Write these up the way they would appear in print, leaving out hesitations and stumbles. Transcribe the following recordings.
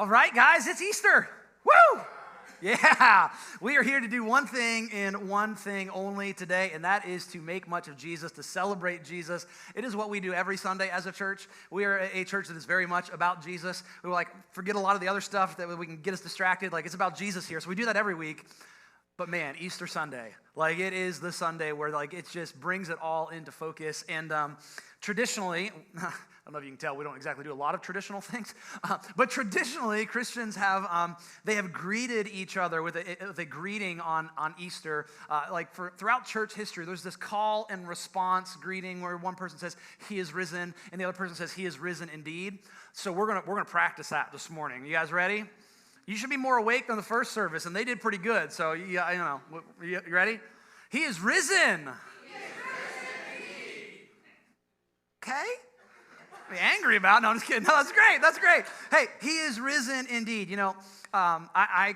All right, guys, it's Easter. Woo! Yeah, we are here to do one thing and one thing only today, and that is to make much of Jesus, to celebrate Jesus. It is what we do every Sunday as a church. We are a church that is very much about Jesus. We forget a lot of the other stuff that we can get us distracted. It's about Jesus here, so we do that every week. But man, Easter Sunday, it is the Sunday where it just brings it all into focus. And traditionally, I don't know if you can tell, we don't exactly do a lot of traditional things, but traditionally Christians have greeted each other with a greeting on Easter. Throughout church history, there's this call and response greeting where one person says, "He is risen," and the other person says, "He is risen indeed." So we're gonna practice that this morning. You guys ready? You should be more awake than the first service, and they did pretty good. So you ready? He is risen. He is risen indeed. Okay. Be angry about? No, I'm just kidding. No, that's great. That's great. Hey, he is risen indeed. I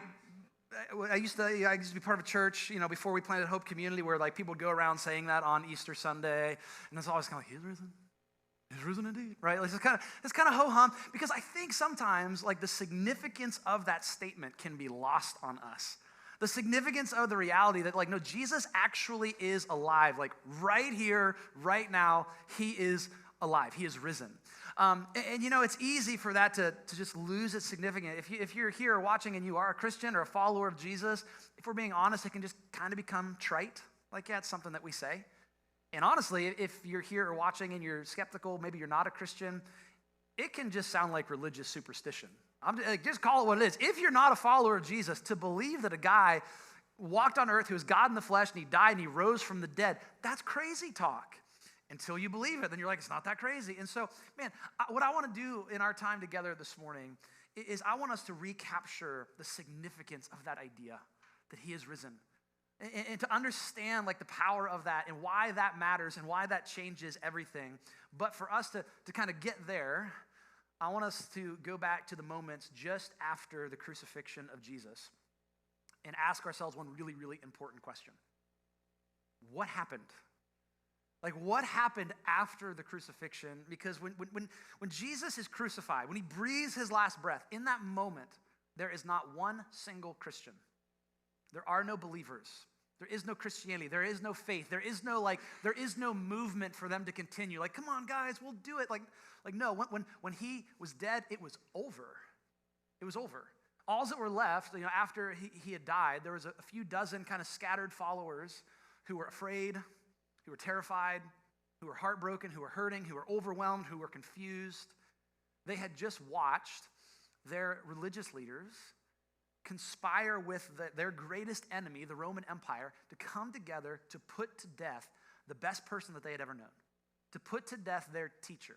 used to be part of a church, before we planted Hope Community, where people would go around saying that on Easter Sunday, and it's always kind of he's risen. He's risen indeed, right? It's kind of ho-hum, because I think sometimes the significance of that statement can be lost on us. The significance of the reality that no, Jesus actually is alive. Right here, right now, he is alive. He is risen. And it's easy for that to just lose its significance. If you're here watching and you are a Christian or a follower of Jesus, if we're being honest, it can just kind of become trite. It's something that we say. And honestly, if you're here or watching and you're skeptical, maybe you're not a Christian, it can just sound like religious superstition. Just call it what it is. If you're not a follower of Jesus, to believe that a guy walked on earth who was God in the flesh and he died and he rose from the dead, that's crazy talk. Until you believe it, then you're it's not that crazy. And so, man, what I want to do in our time together this morning is I want us to recapture the significance of that idea that he is risen. And to understand the power of that and why that matters and why that changes everything. But for us to kind of get there, I want us to go back to the moments just after the crucifixion of Jesus and ask ourselves one really, really important question. What happened? What happened after the crucifixion? Because when Jesus is crucified, when he breathes his last breath, in that moment, there is not one single Christian. There are no believers. There is no Christianity. There is no faith. There is no movement for them to continue. Come on, guys, we'll do it. No, when he was dead, it was over. It was over. All that were left, after he had died, there was a few dozen kind of scattered followers who were afraid, who were terrified, who were heartbroken, who were hurting, who were overwhelmed, who were confused. They had just watched their religious leaders conspire with their greatest enemy, the Roman Empire, to come together to put to death the best person that they had ever known, to put to death their teacher,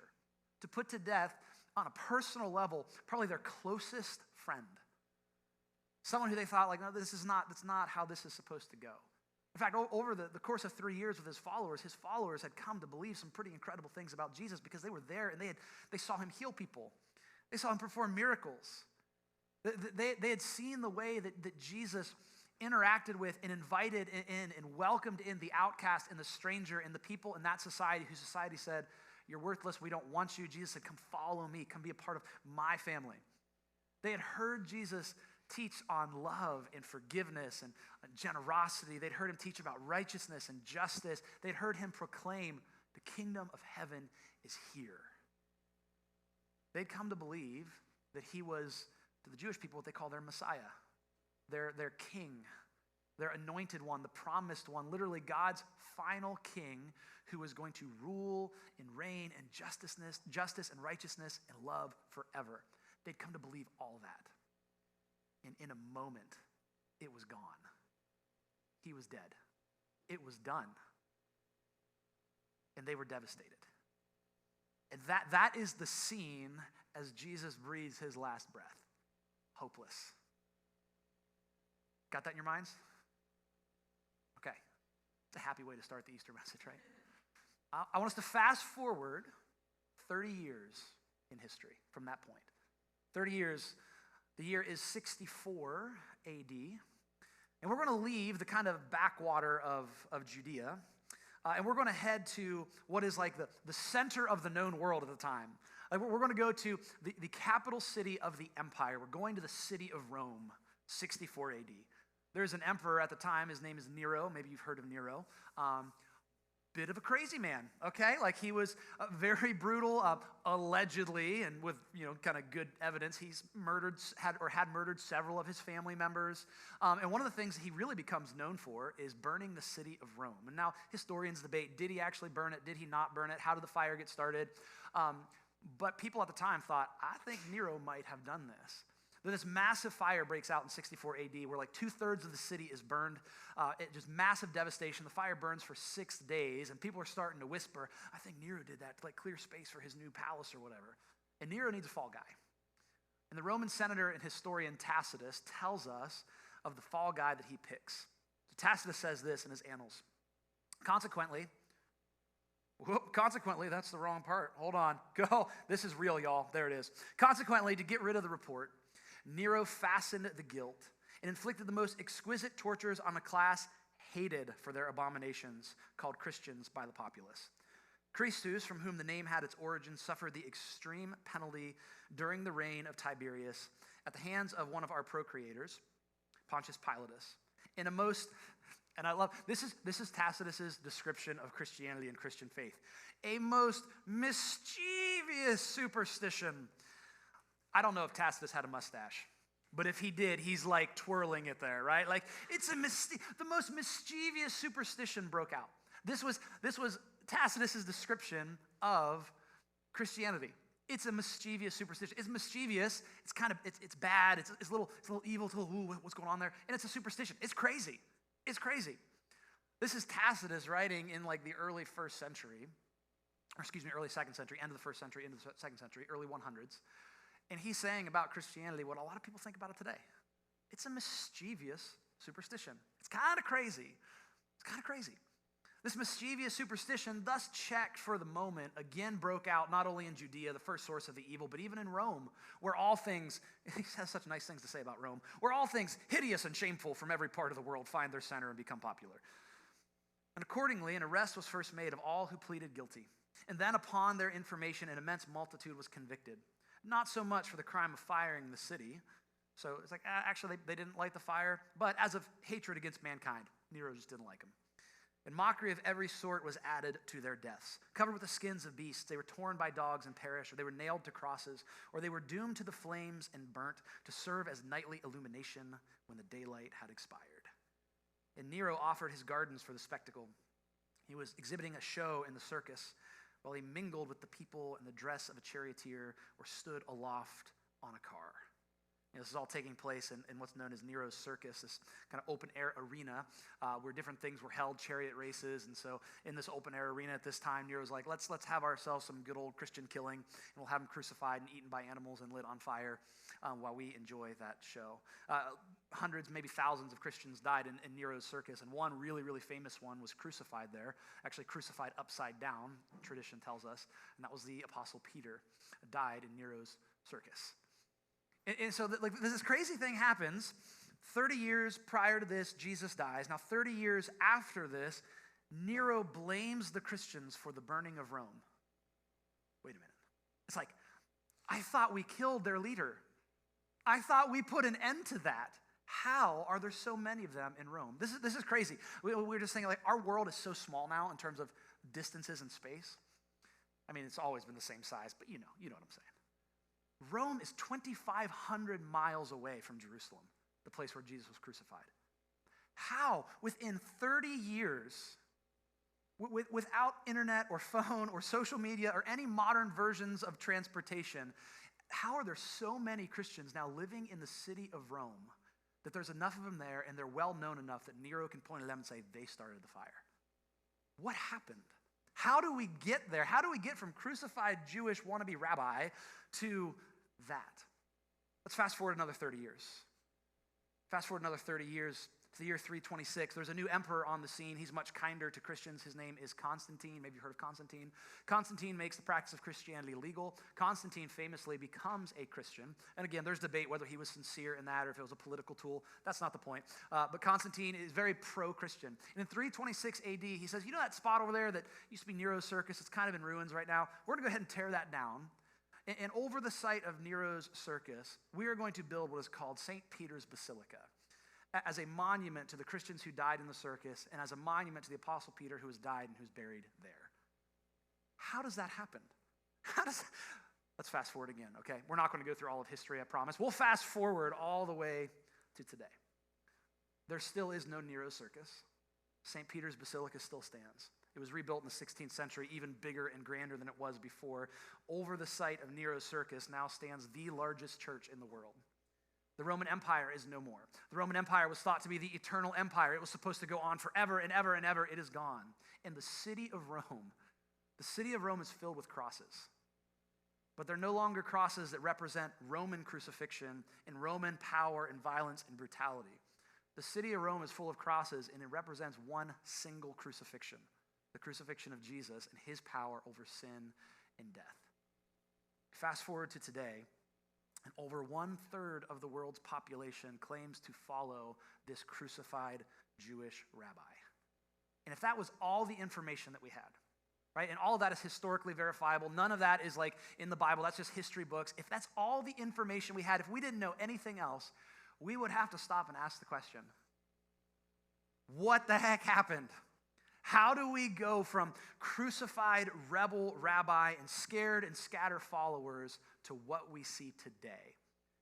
to put to death on a personal level, probably their closest friend, someone who they thought no, that's not how this is supposed to go. In fact, over the course of 3 years with his followers had come to believe some pretty incredible things about Jesus because they were there and they saw him heal people. They saw him perform miracles. They had seen the way that Jesus interacted with and invited in and welcomed in the outcast and the stranger and the people in that society whose society said, "You're worthless, we don't want you." Jesus said, "Come follow me, come be a part of my family." They had heard Jesus teach on love and forgiveness and generosity. They'd heard him teach about righteousness and justice. They'd heard him proclaim the kingdom of heaven is here. They'd come to believe that he was, to the Jewish people, what they call their Messiah, their king, their anointed one, the promised one, literally God's final king who was going to rule and reign in justice and righteousness and love forever. They'd come to believe all that. And in a moment, it was gone. He was dead. It was done. And they were devastated. And that is the scene as Jesus breathes his last breath. Hopeless. Got that in your minds? Okay. It's a happy way to start the Easter message, right? I want us to fast forward 30 years in history from that point. 30 years. The year is 64 AD, and we're going to leave the kind of backwater of Judea, and we're going to head to what is the center of the known world at the time. Like we're going to go to the capital city of the empire. We're going to the city of Rome, 64 AD. There's an emperor at the time. His name is Nero. Maybe you've heard of Nero. Bit of a crazy man, okay? Like he was very brutal, allegedly, and with kind of good evidence, he's had murdered several of his family members. And one of the things he really becomes known for is burning the city of Rome. And now historians debate: did he actually burn it? Did he not burn it? How did the fire get started? But people at the time thought, I think Nero might have done this. This massive fire breaks out in 64 AD where like 2/3 of the city is burned. Just massive devastation. The fire burns for 6 days, and people are starting to whisper, I think Nero did that to like clear space for his new palace or whatever. And Nero needs a fall guy. And the Roman senator and historian Tacitus tells us of the fall guy that he picks. So Tacitus says this in his Annals. Consequently, that's the wrong part. Hold on. Go. This is real, y'all. There it is. Consequently, to get rid of the report, Nero fastened the guilt and inflicted the most exquisite tortures on a class hated for their abominations, called Christians by the populace. Christus, from whom the name had its origin, suffered the extreme penalty during the reign of Tiberius at the hands of one of our procreators, Pontius Pilatus, in a most, and I love, this is Tacitus's description of Christianity and Christian faith, a most mischievous superstition. I don't know if Tacitus had a mustache, but if he did, he's like twirling it there, right? Like it's the most mischievous superstition broke out. This was Tacitus's description of Christianity. It's a mischievous superstition. It's mischievous. It's kind of it's bad. It's a little evil. It's a little, ooh, what's going on there? And it's a superstition. It's crazy. It's crazy. This is Tacitus writing in like the early first century, or excuse me, early second century, end of the first century, into the second century, early 100s. And he's saying about Christianity what a lot of people think about it today. It's a mischievous superstition. It's kind of crazy. This mischievous superstition, thus checked for the moment, again broke out not only in Judea, the first source of the evil, but even in Rome, where all things, he has such nice things to say about Rome, where all things hideous and shameful from every part of the world find their center and become popular. And accordingly, an arrest was first made of all who pleaded guilty. And then upon their information, an immense multitude was convicted. Not so much for the crime of firing the city. So it's like, actually, they didn't light the fire, but as of hatred against mankind. Nero just didn't like them. And mockery of every sort was added to their deaths. Covered with the skins of beasts, they were torn by dogs and perished, or they were nailed to crosses, or they were doomed to the flames and burnt to serve as nightly illumination when the daylight had expired. And Nero offered his gardens for the spectacle. He was exhibiting a show in the circus, while he mingled with the people in the dress of a charioteer or stood aloft on a car. This is all taking place in what's known as Nero's Circus, this kind of open-air arena where different things were held, chariot races. And so in this open-air arena at this time, Nero's like, let's have ourselves some good old Christian killing, and we'll have them crucified and eaten by animals and lit on fire while we enjoy that show. Hundreds, maybe thousands of Christians died in Nero's Circus, and one really, really famous one was crucified there, actually crucified upside down, tradition tells us, and that was the Apostle Peter, died in Nero's Circus. And so this crazy thing happens. 30 years prior to this, Jesus dies. Now 30 years after this, Nero blames the Christians for the burning of Rome. Wait a minute. It's like, I thought we killed their leader. I thought we put an end to that. How are there so many of them in Rome? This is crazy. We're just thinking like our world is so small now in terms of distances and space. I mean, it's always been the same size, but you know what I'm saying. Rome is 2,500 miles away from Jerusalem, the place where Jesus was crucified. How, within 30 years, without internet or phone or social media or any modern versions of transportation, how are there so many Christians now living in the city of Rome that there's enough of them there and they're well known enough that Nero can point at them and say, they started the fire? What happened? How do we get there? How do we get from crucified Jewish wannabe rabbi to that? Let's fast forward another 30 years. Fast forward another 30 years to the year 326. There's a new emperor on the scene. He's much kinder to Christians. His name is Constantine. Maybe you've heard of Constantine. Constantine makes the practice of Christianity legal. Constantine famously becomes a Christian. And again, there's debate whether he was sincere in that or if it was a political tool. That's not the point. But Constantine is very pro-Christian. And in 326 AD, he says, you know that spot over there that used to be Nero's Circus? It's kind of in ruins right now. We're going to go ahead and tear that down. And over the site of Nero's circus, we are going to build what is called St. Peter's Basilica as a monument to the Christians who died in the circus and as a monument to the Apostle Peter who has died and who's buried there. How does that happen? Let's fast forward again, okay? We're not going to go through all of history, I promise. We'll fast forward all the way to today. There still is no Nero circus. St. Peter's Basilica still stands. It was rebuilt in the 16th century, even bigger and grander than it was before. Over the site of Nero's circus now stands the largest church in the world. The Roman Empire is no more. The Roman Empire was thought to be the eternal empire. It was supposed to go on forever and ever and ever. It is gone. And the city of Rome is filled with crosses. But they're no longer crosses that represent Roman crucifixion and Roman power and violence and brutality. The city of Rome is full of crosses, and it represents one single crucifixion, the crucifixion of Jesus and his power over sin and death. Fast forward to today, and over 1/3 of the world's population claims to follow this crucified Jewish rabbi. And if that was all the information that we had, right, and all of that is historically verifiable, none of that is like in the Bible, that's just history books. If that's all the information we had, if we didn't know anything else, we would have to stop and ask the question, what the heck happened? How do we go from crucified rebel rabbi and scared and scattered followers to what we see today?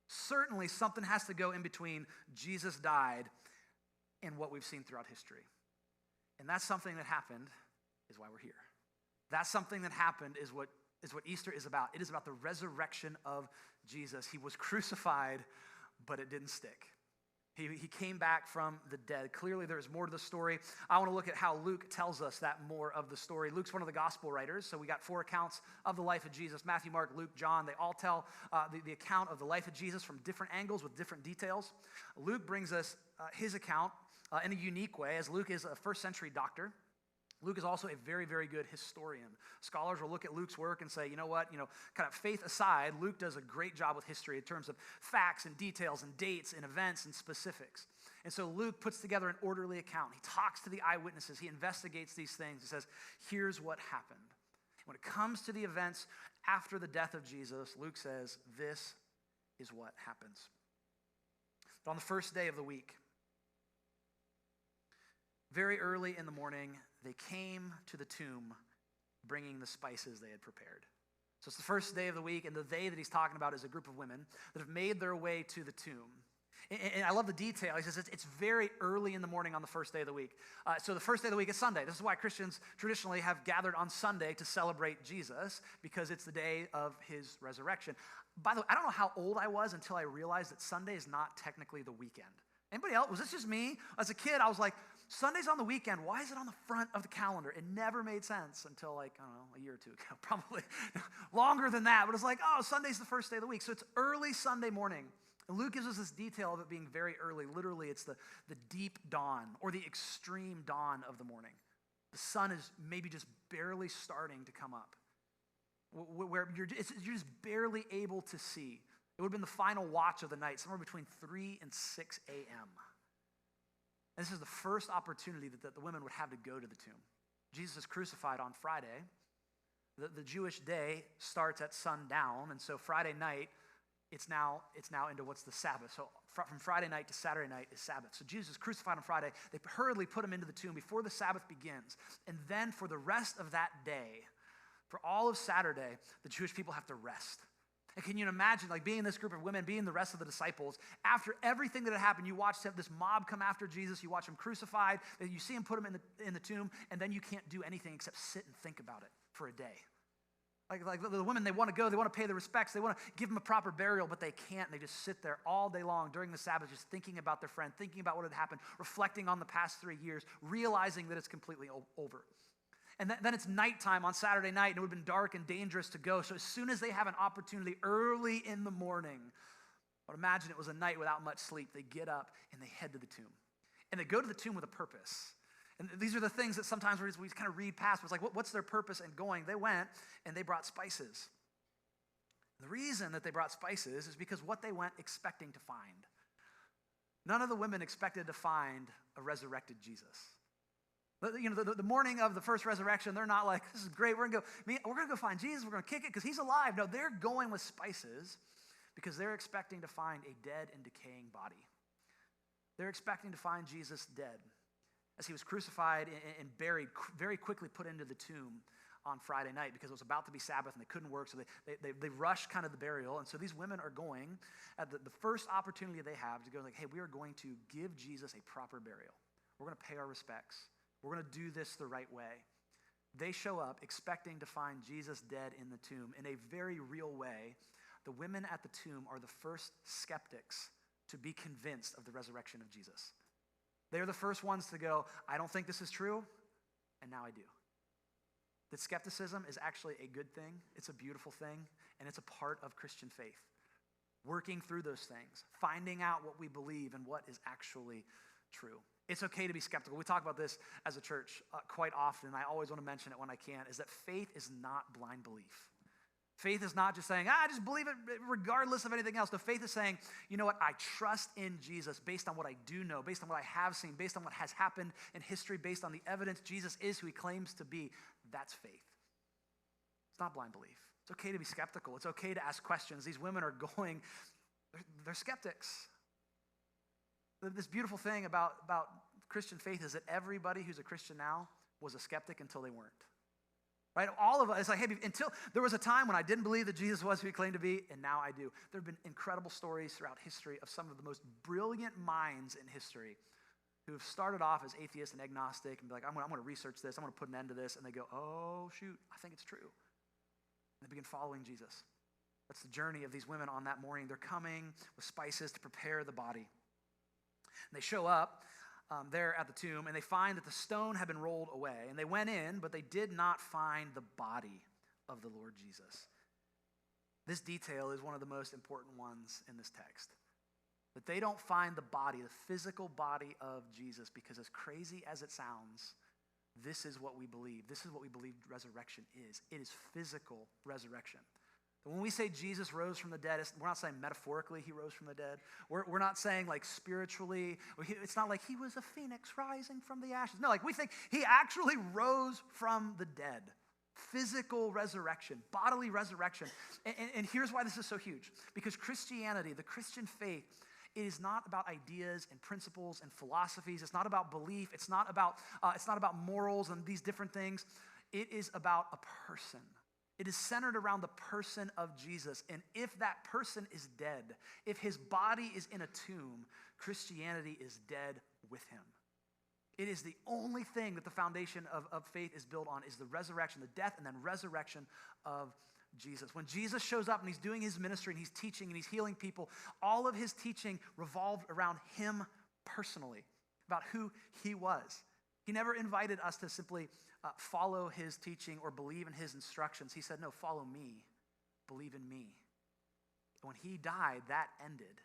Certainly something has to go in between Jesus died and what we've seen throughout history. And that's something that happened is why we're here. That's something that happened is what Easter is about. It is about the resurrection of Jesus. He was crucified, but it didn't stick. He came back from the dead. Clearly, there is more to the story. I want to look at how Luke tells us that more of the story. Luke's one of the gospel writers, so we got 4 accounts of the life of Jesus. Matthew, Mark, Luke, John, they all tell the account of the life of Jesus from different angles with different details. Luke brings us his account in a unique way, as Luke is a first-century doctor. Luke is also a very, very good historian. Scholars will look at Luke's work and say, you know what, kind of faith aside, Luke does a great job with history in terms of facts and details and dates and events and specifics. And so Luke puts together an orderly account. He talks to the eyewitnesses. He investigates these things. He says, here's what happened. When it comes to the events after the death of Jesus, Luke says, this is what happens. But on the first day of the week, very early in the morning, they came to the tomb bringing the spices they had prepared. So it's the first day of the week, and the they that he's talking about is a group of women that have made their way to the tomb. And I love the detail. He says it's very early in the morning on the first day of the week. So the first day of the week is Sunday. This is why Christians traditionally have gathered on Sunday to celebrate Jesus, because it's the day of his resurrection. By the way, I don't know how old I was until I realized that Sunday is not technically the weekend. Anybody else? Was this just me? As a kid, I was like, Sunday's on the weekend. Why is it on the front of the calendar? It never made sense until a year or two ago, probably longer than that. But it's like, oh, Sunday's the first day of the week. So it's early Sunday morning. And Luke gives us this detail of it being very early. Literally, it's the deep dawn or the extreme dawn of the morning. The sun is maybe just barely starting to come up, where you're just barely able to see. It would have been the final watch of the night, somewhere between 3 and 6 a.m. And this is the first opportunity that the women would have to go to the tomb. Jesus is crucified on Friday. The Jewish day starts at sundown, and so Friday night, it's now into what's the Sabbath. So from Friday night to Saturday night is Sabbath. So Jesus is crucified on Friday. They hurriedly put him into the tomb before the Sabbath begins. And then for the rest of that day, for all of Saturday, the Jewish people have to rest. And can you imagine, being this group of women, being the rest of the disciples, after everything that had happened, you watch this mob come after Jesus, you watch him crucified, then you see him put him in the tomb, and then you can't do anything except sit and think about it for a day. Like the women, they want to go, they want to pay the respects, they want to give him a proper burial, but they can't, and they just sit there all day long during the Sabbath, just thinking about their friend, thinking about what had happened, reflecting on the past 3 years, realizing that it's completely over. And then it's nighttime on Saturday night, and it would have been dark and dangerous to go. So as soon as they have an opportunity early in the morning, I would imagine it was a night without much sleep, they get up and they head to the tomb. And they go to the tomb with a purpose. And these are the things that sometimes we kind of read past. It's like, what's their purpose in going? They went and they brought spices. The reason that they brought spices is because what they went expecting to find. None of the women expected to find a resurrected Jesus. The morning of the first resurrection, they're not like, this is great, we're gonna go find Jesus, we're gonna kick it because he's alive. No, they're going with spices because they're expecting to find a dead and decaying body. They're expecting to find Jesus dead as he was crucified and buried, very quickly put into the tomb on Friday night because it was about to be Sabbath and they couldn't work, so they rushed kind of the burial. And so these women are going at the first opportunity they have to go like, hey, we are going to give Jesus a proper burial. We're going to pay our respects. We're going to do this the right way. They show up expecting to find Jesus dead in the tomb in a very real way. The women at the tomb are the first skeptics to be convinced of the resurrection of Jesus. They're the first ones to go, I don't think this is true, and now I do. That skepticism is actually a good thing, it's a beautiful thing, and it's a part of Christian faith. Working through those things, finding out what we believe and what is actually true. It's okay to be skeptical. We talk about this as a church quite often, and I always want to mention it when I can, is that faith is not blind belief. Faith is not just saying, I just believe it regardless of anything else. No, faith is saying, you know what, I trust in Jesus based on what I do know, based on what I have seen, based on what has happened in history, based on the evidence Jesus is who he claims to be. That's faith. It's not blind belief. It's okay to be skeptical. It's okay to ask questions. These women are going, they're skeptics. This beautiful thing about Christian faith is that everybody who's a Christian now was a skeptic until they weren't. Right? All of us, it's like, hey, until there was a time when I didn't believe that Jesus was who he claimed to be, and now I do. There have been incredible stories throughout history of some of the most brilliant minds in history who have started off as atheists and agnostic and be like, I'm going to research this, I'm going to put an end to this, and they go, oh, shoot, I think it's true. And they begin following Jesus. That's the journey of these women on that morning. They're coming with spices to prepare the body. And they show up there at the tomb, and they find that the stone had been rolled away. And they went in, but they did not find the body of the Lord Jesus. This detail is one of the most important ones in this text. That they don't find the body, the physical body of Jesus, because as crazy as it sounds, this is what we believe. This is what we believe resurrection is. It is physical resurrection. When we say Jesus rose from the dead, we're not saying metaphorically he rose from the dead. We're not saying like spiritually. It's not like he was a phoenix rising from the ashes. No, like we think he actually rose from the dead. Physical resurrection, bodily resurrection. And here's why this is so huge. Because Christianity, the Christian faith, it is not about ideas and principles and philosophies. It's not about belief. It's not about morals and these different things. It is about a person. It is centered around the person of Jesus. And if that person is dead, if his body is in a tomb, Christianity is dead with him. It is the only thing that the foundation of faith is built on, is the resurrection, the death and then resurrection of Jesus. When Jesus shows up and he's doing his ministry and he's teaching and he's healing people, all of his teaching revolved around him personally, about who he was. He never invited us to simply follow his teaching or believe in his instructions. He said, no, follow me, believe in me. And when he died, that ended.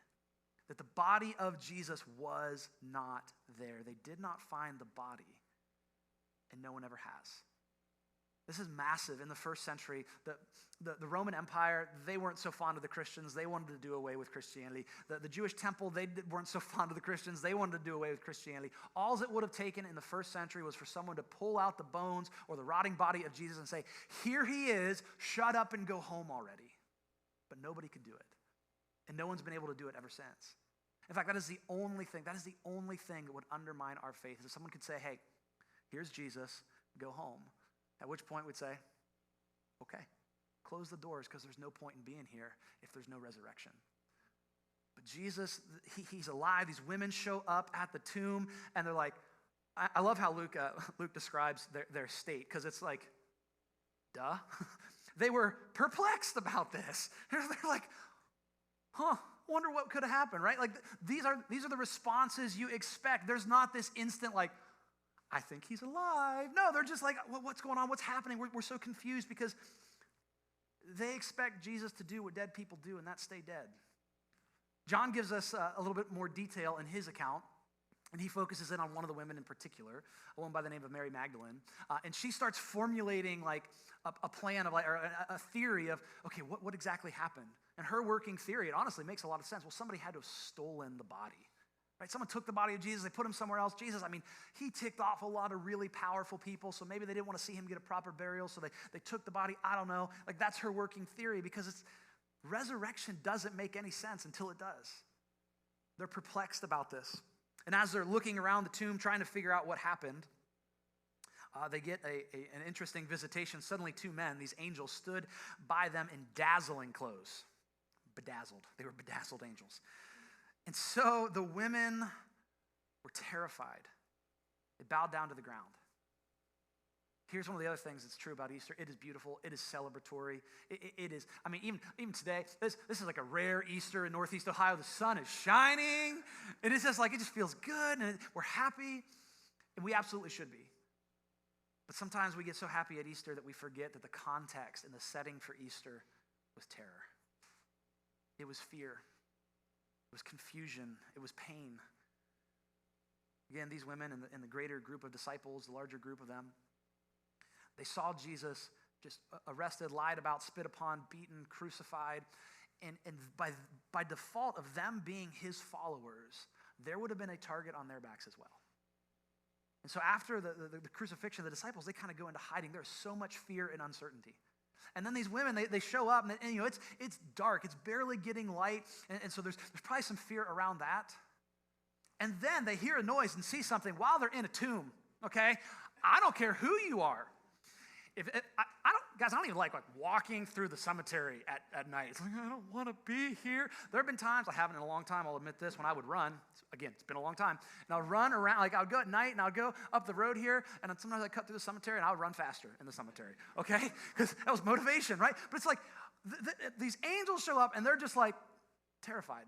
That the body of Jesus was not there. They did not find the body, and no one ever has. This is massive in the first century. The Roman Empire, they weren't so fond of the Christians. They wanted to do away with Christianity. The Jewish temple, weren't so fond of the Christians. They wanted to do away with Christianity. All it would have taken in the first century was for someone to pull out the bones or the rotting body of Jesus and say, here he is, shut up and go home already. But nobody could do it. And no one's been able to do it ever since. In fact, that is the only thing that would undermine our faith, is if someone could say, hey, here's Jesus, go home. At which point we'd say, okay, close the doors because there's no point in being here if there's no resurrection. But Jesus, he's alive. These women show up at the tomb and they're like, I love how Luke describes their state, because it's like, duh. They were perplexed about this. They're like, wonder what could have happened, right? Like these are the responses you expect. There's not this instant like, I think he's alive. No, they're just like, what's going on? What's happening? We're so confused because they expect Jesus to do what dead people do, and that's stay dead. John gives us a little bit more detail in his account, and he focuses in on one of the women in particular, a woman by the name of Mary Magdalene, and she starts formulating like a plan of or a theory of, okay, what exactly happened? And her working theory, it honestly makes a lot of sense. Well, somebody had to have stolen the body. Right? Someone took the body of Jesus, they put him somewhere else. Jesus, I mean, he ticked off a lot of really powerful people, so maybe they didn't want to see him get a proper burial, so they took the body. I don't know. Like, that's her working theory, because resurrection doesn't make any sense until it does. They're perplexed about this. And as they're looking around the tomb, trying to figure out what happened, they get an interesting visitation. Suddenly, two men, these angels, stood by them in dazzling clothes. Bedazzled. They were bedazzled angels. And so the women were terrified. They bowed down to the ground. Here's one of the other things that's true about Easter. It is beautiful. It is celebratory. It is, I mean, even today, this is like a rare Easter in Northeast Ohio. The sun is shining. And it's just like, it just feels good. And we're happy. And we absolutely should be. But sometimes we get so happy at Easter that we forget that the context and the setting for Easter was terror. It was fear. It was confusion. It was pain. Again, these women and the greater group of disciples, the larger group of them, they saw Jesus just arrested, lied about, spit upon, beaten, crucified. And by default of them being his followers, there would have been a target on their backs as well. And so after the crucifixion, the disciples, they kind of go into hiding. There's so much fear and uncertainty. And then these women, they show up, and you know, it's dark. It's barely getting light. And so there's probably some fear around that. And then they hear a noise and see something while they're in a tomb, okay? I don't care who you are. I don't even like walking through the cemetery at night. It's like, I don't want to be here. There have been times, I haven't in a long time, I'll admit this, when I would run. Again, it's been a long time. And I'll run around, like I would go at night and I would go up the road here, and sometimes I'd cut through the cemetery and I would run faster in the cemetery, okay? Because that was motivation, right? But it's like, these angels show up and they're just like terrified.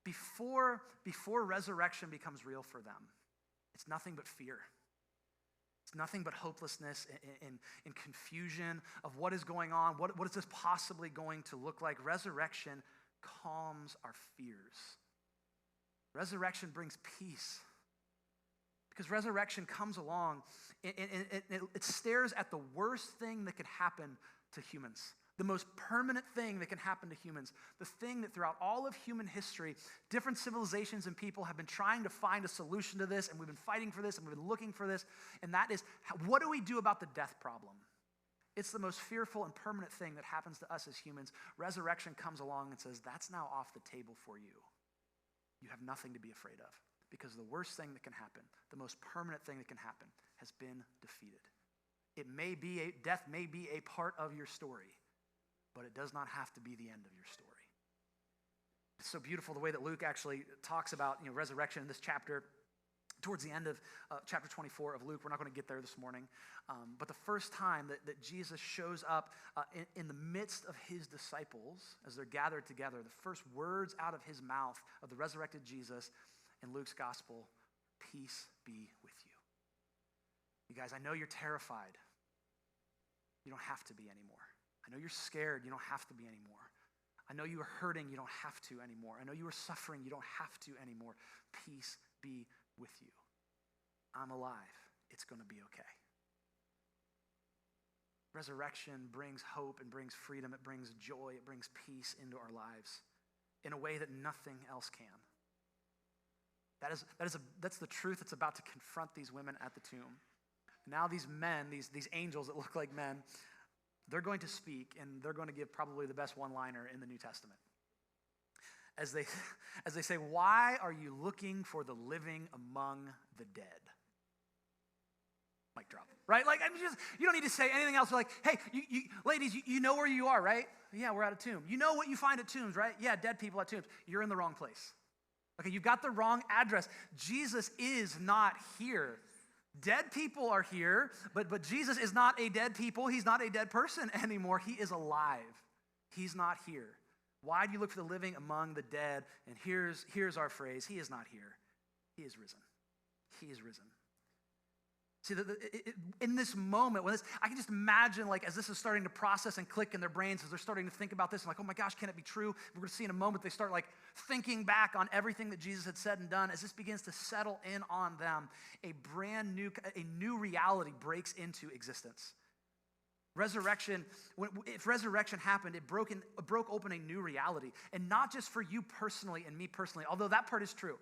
Before resurrection becomes real for them, it's nothing but fear. It's nothing but hopelessness and confusion of what is going on. What is this possibly going to look like? Resurrection calms our fears. Resurrection brings peace. Because resurrection comes along and it stares at the worst thing that could happen to humans. The most permanent thing that can happen to humans. The thing that throughout all of human history, different civilizations and people have been trying to find a solution to this, and we've been fighting for this, and we've been looking for this, and that is, what do we do about the death problem? It's the most fearful and permanent thing that happens to us as humans. Resurrection comes along and says, that's now off the table for you. You have nothing to be afraid of, because the worst thing that can happen, the most permanent thing that can happen, has been defeated. Death may be a part of your story, but it does not have to be the end of your story. It's so beautiful the way that Luke actually talks about resurrection in this chapter. Towards the end of chapter 24 of Luke, we're not going to get there this morning, but the first time that Jesus shows up in the midst of his disciples as they're gathered together, the first words out of his mouth of the resurrected Jesus in Luke's gospel, peace be with you. You guys, I know you're terrified. You don't have to be anymore. I know you're scared. You don't have to be anymore. I know you are hurting. You don't have to anymore. I know you are suffering. You don't have to anymore. Peace be with you. I'm alive. It's going to be okay. Resurrection brings hope and brings freedom. It brings joy. It brings peace into our lives in a way that nothing else can. That's the truth that's about to confront these women at the tomb. Now these men, these angels that look like men, they're going to speak, and they're going to give probably the best one-liner in the New Testament. As they say, why are you looking for the living among the dead? Mic drop, right? Like, you don't need to say anything else. You're like, hey, you ladies, you know where you are, right? Yeah, we're at a tomb. You know what you find at tombs, right? Yeah, dead people at tombs. You're in the wrong place. Okay, you've got the wrong address. Jesus is not here. Dead people are here, but Jesus is not a dead people. He's not a dead person anymore. He is alive. He's not here. Why do you look for the living among the dead? And here's our phrase. He is not here. He is risen. He is risen. See, in this moment, I can just imagine, like, as this is starting to process and click in their brains, as they're starting to think about this, and like, oh my gosh, can it be true? We're going to see in a moment, they start like thinking back on everything that Jesus had said and done. As this begins to settle in on them, a new reality breaks into existence. Resurrection, if resurrection happened, it broke open a new reality. And not just for you personally and me personally, although that part is true.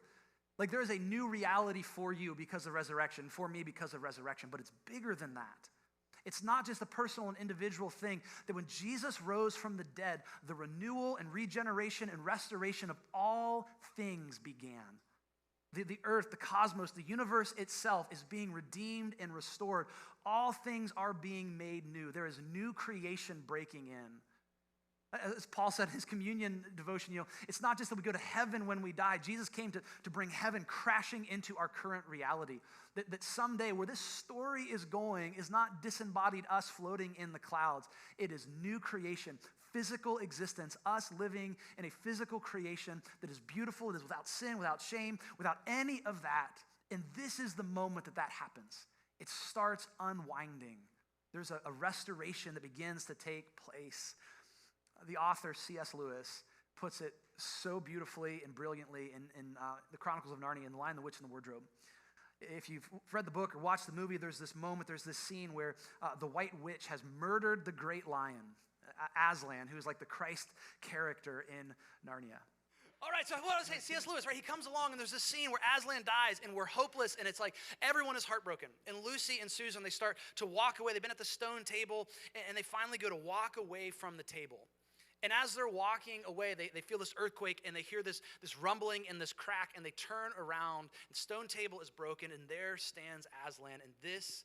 Like there is a new reality for you because of resurrection, for me because of resurrection, but it's bigger than that. It's not just a personal and individual thing, that when Jesus rose from the dead, the renewal and regeneration and restoration of all things began. The earth, the cosmos, the universe itself is being redeemed and restored. All things are being made new. There is new creation breaking in. As Paul said in his communion devotion, it's not just that we go to heaven when we die. Jesus came to bring heaven crashing into our current reality. That someday where this story is going is not disembodied us floating in the clouds. It is new creation, physical existence, us living in a physical creation that is beautiful, that is without sin, without shame, without any of that. And this is the moment that happens. It starts unwinding. There's a restoration that begins to take place. The author, C.S. Lewis, puts it so beautifully and brilliantly in the Chronicles of Narnia, in The Lion, the Witch, and the Wardrobe. If you've read the book or watched the movie, there's this moment, there's this scene where the White Witch has murdered the great lion, Aslan, who's like the Christ character in Narnia. All right, so what I was saying, C.S. Lewis, right? He comes along and there's this scene where Aslan dies and we're hopeless and it's like everyone is heartbroken. And Lucy and Susan, they start to walk away. They've been at the stone table and they finally go to walk away from the table. And as they're walking away, they feel this earthquake and they hear this rumbling and this crack and they turn around and stone table is broken and there stands Aslan. And this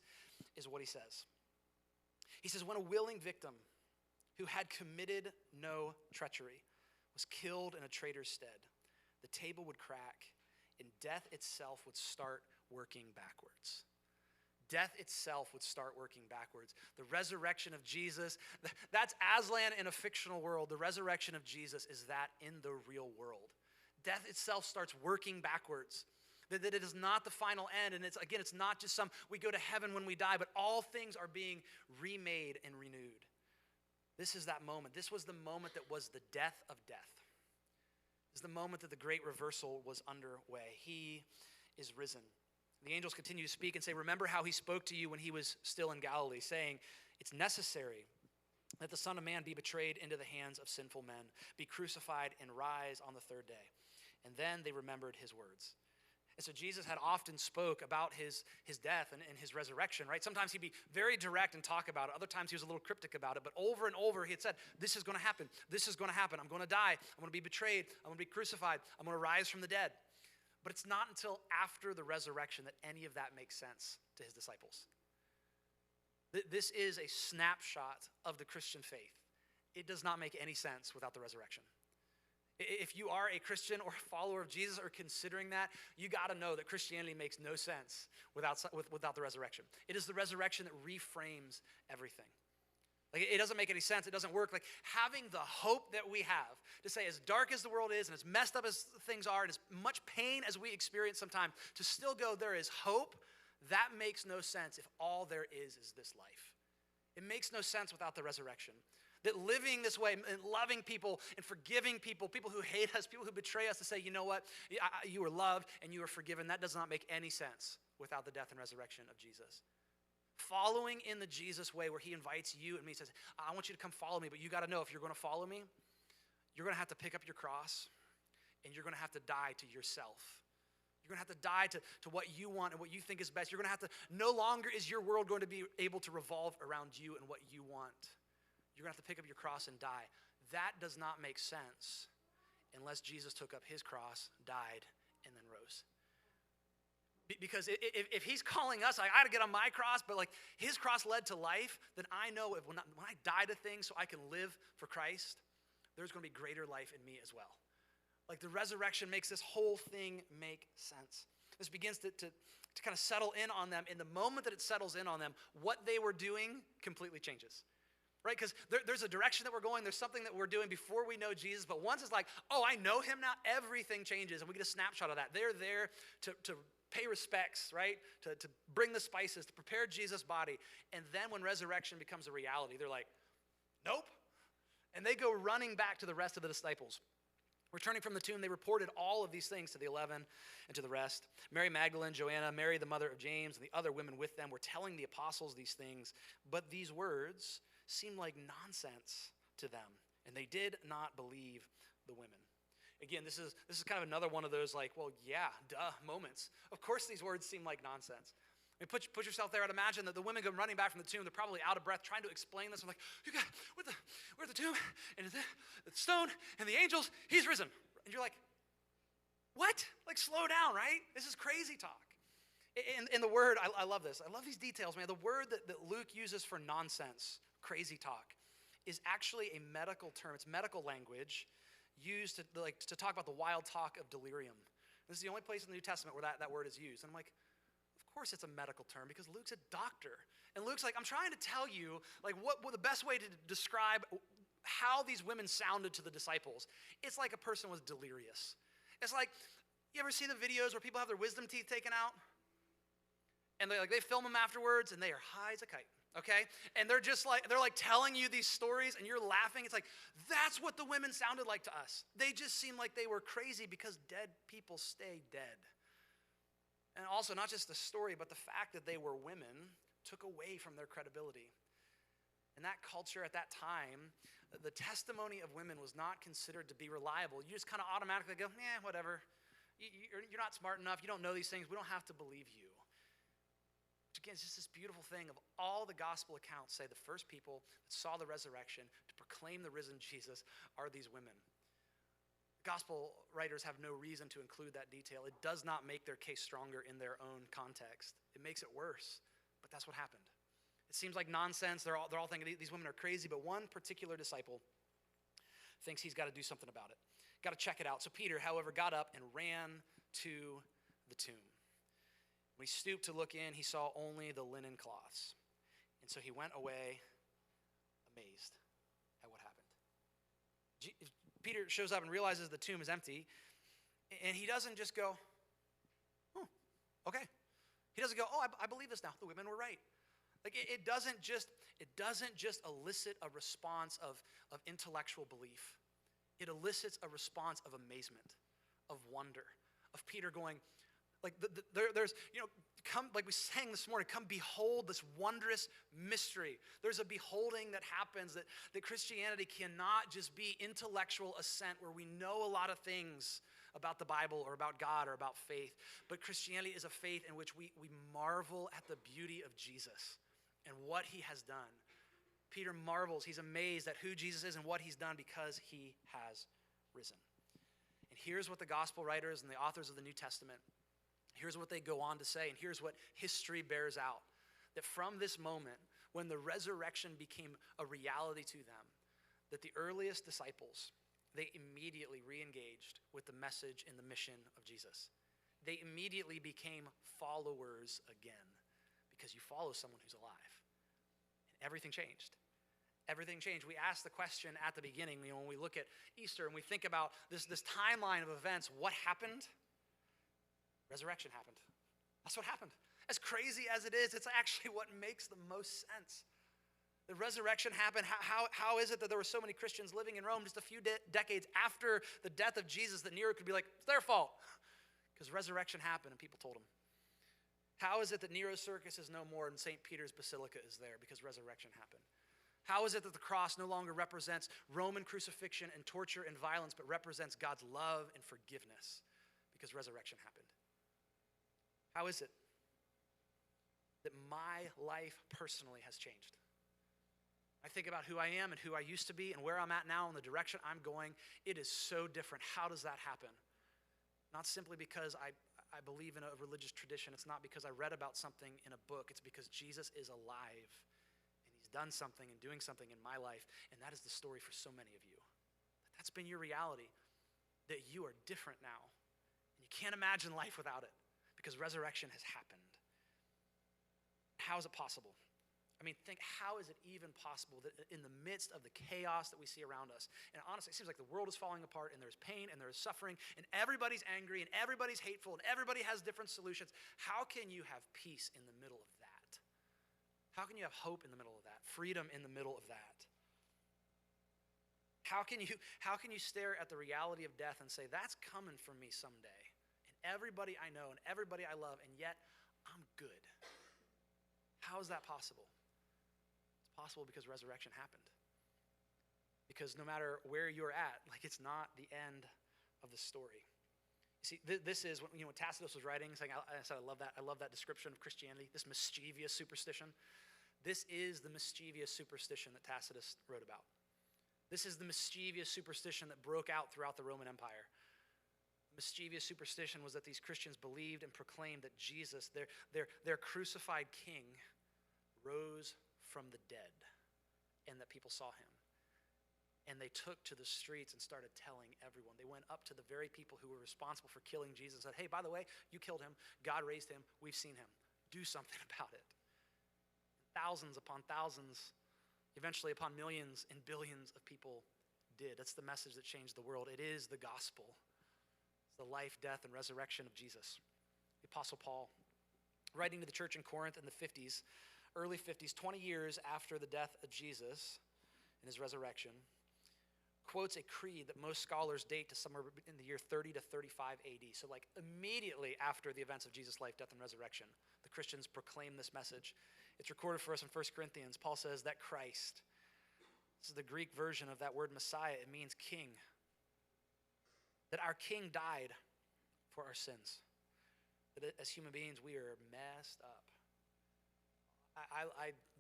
is what he says. He says, when a willing victim who had committed no treachery was killed in a traitor's stead, the table would crack and death itself would start working backwards. Death itself would start working backwards. The resurrection of Jesus, that's Aslan in a fictional world. The resurrection of Jesus is that in the real world. Death itself starts working backwards. That it is not the final end. And it's not just we go to heaven when we die, but all things are being remade and renewed. This is that moment. This was the moment that was the death of death. This is the moment that the great reversal was underway. He is risen. The angels continue to speak and say, remember how he spoke to you when he was still in Galilee, saying, it's necessary that the Son of Man be betrayed into the hands of sinful men, be crucified and rise on the third day. And then they remembered his words. And so Jesus had often spoke about his death and his resurrection, right? Sometimes he'd be very direct and talk about it. Other times he was a little cryptic about it. But over and over he had said, this is going to happen. This is going to happen. I'm going to die. I'm going to be betrayed. I'm going to be crucified. I'm going to rise from the dead. But it's not until after the resurrection that any of that makes sense to his disciples. This is a snapshot of the Christian faith. It does not make any sense without the resurrection. If you are a Christian or a follower of Jesus or considering that, you got to know that Christianity makes no sense without the resurrection. It is the resurrection that reframes everything. Like, it doesn't make any sense. It doesn't work. Like, having the hope that we have to say, as dark as the world is and as messed up as things are and as much pain as we experience sometimes, to still go, there is hope, that makes no sense if all there is this life. It makes no sense without the resurrection. That living this way and loving people and forgiving people who hate us, people who betray us, to say, you know what, you are loved and you are forgiven, that does not make any sense without the death and resurrection of Jesus. Following in the Jesus way where he invites you and me, says, I want you to come follow me, but you got to know if you're going to follow me, you're going to have to pick up your cross and you're going to have to die to yourself. You're going to have to die to what you want and what you think is best. You're going to have to, no longer is your world going to be able to revolve around you and what you want. You're going to have to pick up your cross and die. That does not make sense unless Jesus took up his cross, died, and then rose. Because if he's calling us, I got to get on my cross, but like his cross led to life, then I know when I die to things so I can live for Christ, there's going to be greater life in me as well. Like the resurrection makes this whole thing make sense. This begins to kind of settle in on them. In the moment that it settles in on them, what they were doing completely changes. Right? Because there's a direction that we're going. There's something that we're doing before we know Jesus. But once it's like, oh, I know him now, everything changes. And we get a snapshot of that. They're there to pay respects, right? To bring the spices, to prepare Jesus' body. And then when resurrection becomes a reality, they're like, nope. And they go running back to the rest of the disciples. Returning from the tomb, they reported all of these things to the 11 and to the rest. Mary Magdalene, Joanna, Mary the mother of James, and the other women with them were telling the apostles these things. But these words seemed like nonsense to them, and they did not believe the women. Again, this is kind of another one of those like, well, yeah, duh moments. Of course these words seem like nonsense. I mean, put yourself there. I'd imagine that the women come running back from the tomb. They're probably out of breath trying to explain this. I'm like, you got, where's the tomb? And the stone and the angels, he's risen. And you're like, what? Like, slow down, right? This is crazy talk. In the word, I love this. I love these details, man. The word that Luke uses for nonsense, crazy talk, is actually a medical term. It's medical language used to talk about the wild talk of delirium. This is the only place in the New Testament where that word is used. And I'm like, of course it's a medical term because Luke's a doctor. And Luke's like, I'm trying to tell you, like, what the best way to describe how these women sounded to the disciples. It's like a person was delirious. It's like, you ever see the videos where people have their wisdom teeth taken out? And they film them afterwards, and they are high as a kite, okay? And they're telling you these stories, and you're laughing. It's like, that's what the women sounded like to us. They just seemed like they were crazy because dead people stay dead. And also, not just the story, but the fact that they were women took away from their credibility. In that culture at that time, the testimony of women was not considered to be reliable. You just kind of automatically go, whatever. You're not smart enough. You don't know these things. We don't have to believe you. Which again, it's just this beautiful thing of all the gospel accounts say the first people that saw the resurrection to proclaim the risen Jesus are these women. Gospel writers have no reason to include that detail. It does not make their case stronger in their own context. It makes it worse, but that's what happened. It seems like nonsense. They're all thinking these women are crazy, but one particular disciple thinks he's got to do something about it. Got to check it out. So Peter, however, got up and ran to the tomb. When he stooped to look in, he saw only the linen cloths. And so he went away amazed at what happened. Peter shows up and realizes the tomb is empty. And he doesn't just go, oh, okay. He doesn't go, oh, I believe this now. The women were right. Like it doesn't just elicit a response of intellectual belief. It elicits a response of amazement, of wonder, of Peter going, like there's, come, like we sang this morning, come behold this wondrous mystery. There's a beholding that happens that Christianity cannot just be intellectual assent where we know a lot of things about the Bible or about God or about faith. But Christianity is a faith in which we marvel at the beauty of Jesus and what he has done. Peter marvels, he's amazed at who Jesus is and what he's done because he has risen. And here's what the gospel writers and the authors of the New Testament, here's what they go on to say, and here's what history bears out. That from this moment, when the resurrection became a reality to them, that the earliest disciples, they immediately re-engaged with the message and the mission of Jesus. They immediately became followers again because you follow someone who's alive. And everything changed. Everything changed. We asked the question at the beginning, when we look at Easter and we think about this timeline of events, what happened? Resurrection happened. That's what happened. As crazy as it is, it's actually what makes the most sense. The resurrection happened. How is it that there were so many Christians living in Rome just a few decades after the death of Jesus that Nero could be like, it's their fault? Because resurrection happened and people told him. How is it that Nero's circus is no more and St. Peter's Basilica is there? Because resurrection happened. How is it that the cross no longer represents Roman crucifixion and torture and violence, but represents God's love and forgiveness? Because resurrection happened. How is it that my life personally has changed? I think about who I am and who I used to be and where I'm at now and the direction I'm going. It is so different. How does that happen? Not simply because I believe in a religious tradition. It's not because I read about something in a book. It's because Jesus is alive and he's done something and doing something in my life. And that is the story for so many of you. That's been your reality, that you are different now. And you can't imagine life without it because resurrection has happened. How is it possible? I mean, think, how is it even possible that in the midst of the chaos that we see around us, and honestly, it seems like the world is falling apart and there's pain and there's suffering and everybody's angry and everybody's hateful and everybody has different solutions. How can you have peace in the middle of that? How can you have hope in the middle of that? Freedom in the middle of that? How can you stare at the reality of death and say, that's coming for me someday? And everybody I know and everybody I love, and yet I'm good. How is that possible? Possible because resurrection happened. Because no matter where you're at, like, it's not the end of the story. You see, this is, when Tacitus was writing, saying, I said, I love that description of Christianity, this mischievous superstition. This is the mischievous superstition that Tacitus wrote about. This is the mischievous superstition that broke out throughout the Roman Empire. The mischievous superstition was that these Christians believed and proclaimed that Jesus, their crucified king, rose from the dead, and that people saw him. And they took to the streets and started telling everyone. They went up to the very people who were responsible for killing Jesus and said, hey, by the way, you killed him. God raised him. We've seen him. Do something about it. Thousands upon thousands, eventually upon millions and billions of people did. That's the message that changed the world. It is the gospel. It's the life, death, and resurrection of Jesus. The Apostle Paul, writing to the church in Corinth in the 50s, early 50s, 20 years after the death of Jesus and his resurrection, quotes a creed that most scholars date to somewhere in the year 30 to 35 AD. So like immediately after the events of Jesus' life, death, and resurrection, the Christians proclaim this message. It's recorded for us in 1 Corinthians. Paul says that Christ, this is the Greek version of that word Messiah, it means king. That our king died for our sins. That as human beings, we are messed up.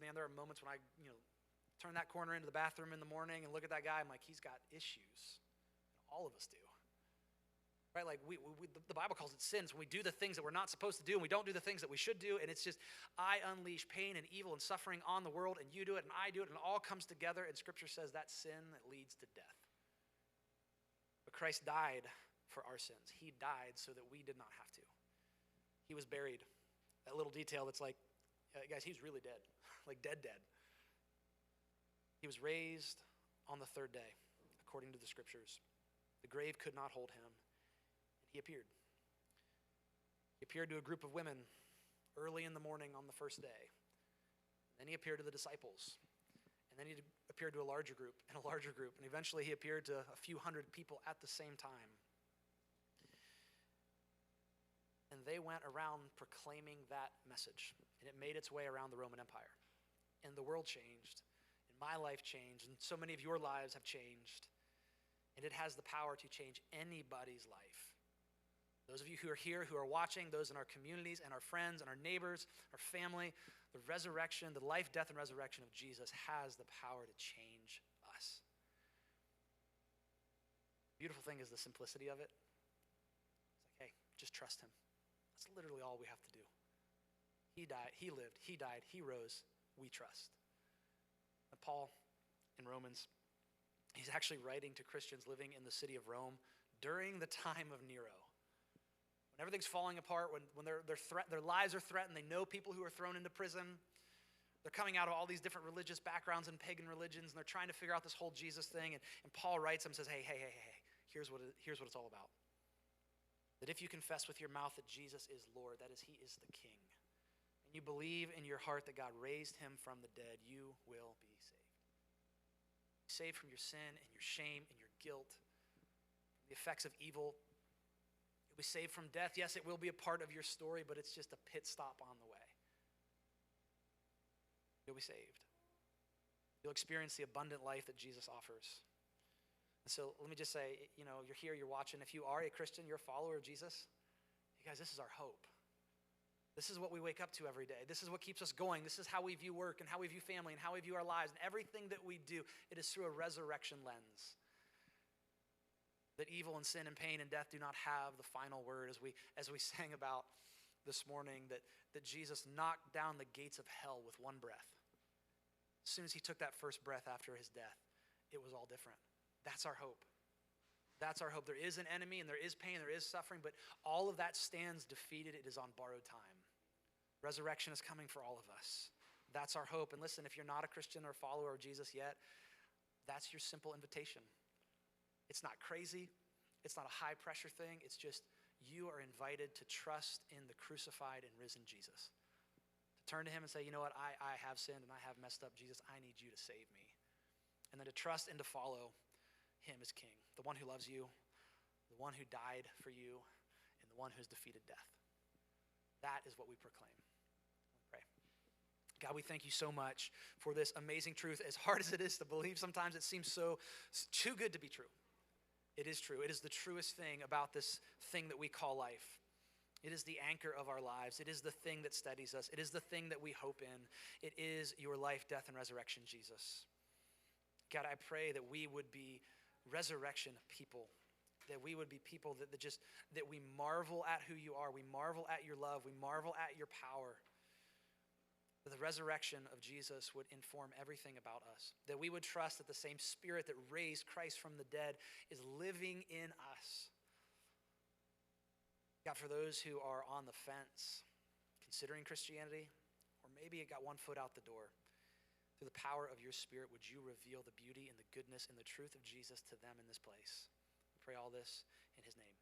Man, there are moments when I, turn that corner into the bathroom in the morning and look at that guy, I'm like, he's got issues. All of us do. Right? Like the Bible calls it sins when we do the things that we're not supposed to do and we don't do the things that we should do, and it's just, I unleash pain and evil and suffering on the world, and you do it and I do it, and it all comes together, and Scripture says that sin that leads to death. But Christ died for our sins. He died so that we did not have to. He was buried. That little detail that's like, guys, he was really dead. Like dead. He was raised on the third day, according to the Scriptures. The grave could not hold him, and he appeared. He appeared to a group of women early in the morning on the first day. Then he appeared to the disciples, and then he appeared to a larger group, and eventually he appeared to a few hundred people at the same time. And they went around proclaiming that message, and it made its way around the Roman Empire. And the world changed. My life changed, and so many of your lives have changed, and it has the power to change anybody's life. Those of you who are here, who are watching, those in our communities and our friends and our neighbors, our family, the resurrection, the life, death, and resurrection of Jesus has the power to change us. The beautiful thing is the simplicity of it. It's like, hey, just trust him. That's literally all we have to do. He died, he lived, he died, he rose, we trust. Paul in Romans, he's actually writing to Christians living in the city of Rome during the time of Nero. When everything's falling apart, when their lives are threatened, they know people who are thrown into prison. They're coming out of all these different religious backgrounds and pagan religions, and they're trying to figure out this whole Jesus thing. And Paul writes them and says, hey, here's what it's all about. That if you confess with your mouth that Jesus is Lord, that is, he is the King, and you believe in your heart that God raised him from the dead, you will be saved. Saved from your sin and your shame and your guilt, the effects of evil. You'll be saved from death. Yes, it will be a part of your story, but it's just a pit stop on the way. You'll be saved. You'll experience the abundant life that Jesus offers. And so let me just say, you're here, you're watching. If you are a Christian, you're a follower of Jesus, you guys, this is our hope. This is what we wake up to every day. This is what keeps us going. This is how we view work and how we view family and how we view our lives. And everything that we do, it is through a resurrection lens. That evil and sin and pain and death do not have the final word, as we sang about this morning, that Jesus knocked down the gates of hell with one breath. As soon as he took that first breath after his death, it was all different. That's our hope. That's our hope. There is an enemy and there is pain, there is suffering, but all of that stands defeated. It is on borrowed time. Resurrection is coming for all of us. That's our hope. And listen, if you're not a Christian or a follower of Jesus yet, that's your simple invitation. It's not crazy. It's not a high pressure thing. It's just you are invited to trust in the crucified and risen Jesus. To turn to him and say, you know what, I have sinned and I have messed up. Jesus, I need you to save me. And then to trust and to follow him as King, the one who loves you, the one who died for you, and the one who has defeated death. That is what we proclaim. Pray. God, we thank you so much for this amazing truth. As hard as it is to believe, sometimes it seems so too good to be true. It is true. It is the truest thing about this thing that we call life. It is the anchor of our lives. It is the thing that steadies us. It is the thing that we hope in. It is your life, death, and resurrection, Jesus. God, I pray that we would be resurrection people, that we would be people that we marvel at who you are. We marvel at your love. We marvel at your power. That the resurrection of Jesus would inform everything about us. That we would trust that the same Spirit that raised Christ from the dead is living in us. God, for those who are on the fence, considering Christianity, or maybe it got one foot out the door, through the power of your Spirit, would you reveal the beauty and the goodness and the truth of Jesus to them in this place? We pray all this in his name.